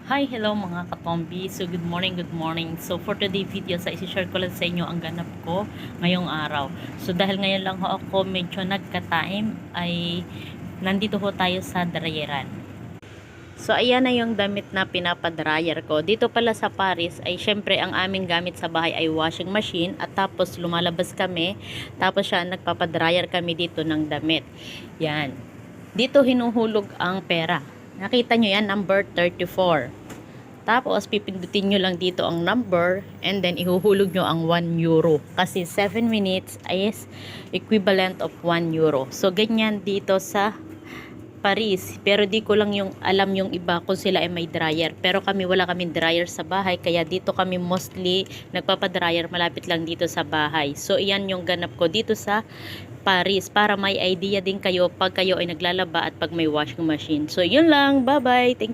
Hi, hello mga katombi. So, good morning, good morning. So, for today video, isi-share ko lang sa inyo ang ganap ko ngayong araw. So, dahil ngayon lang ho ako medyo nagka-time, ay nandito ho tayo sa dryeran. So, ayan na yung damit na pinapadryer ko. Dito pala sa Paris, ay syempre ang aming gamit sa bahay ay washing machine. At tapos lumalabas kami, tapos siya nagpapadryer kami dito ng damit. Yan. Dito hinuhulog ang pera. Nakita nyo yan, number 34. Tapos, pipindutin nyo lang dito ang number and then ihuhulog nyo ang 1 euro. Kasi 7 minutes is equivalent of 1 euro. So, ganyan dito sa Paris. Pero di ko lang yung alam yung iba kung sila ay may dryer. Pero kami wala kaming dryer sa bahay. Kaya dito kami mostly nagpapadryer malapit lang dito sa bahay. So, iyan yung ganap ko dito sa Paris. Para may idea din kayo pag kayo ay naglalaba at pag may washing machine. So, yun lang. Bye-bye. Thank you.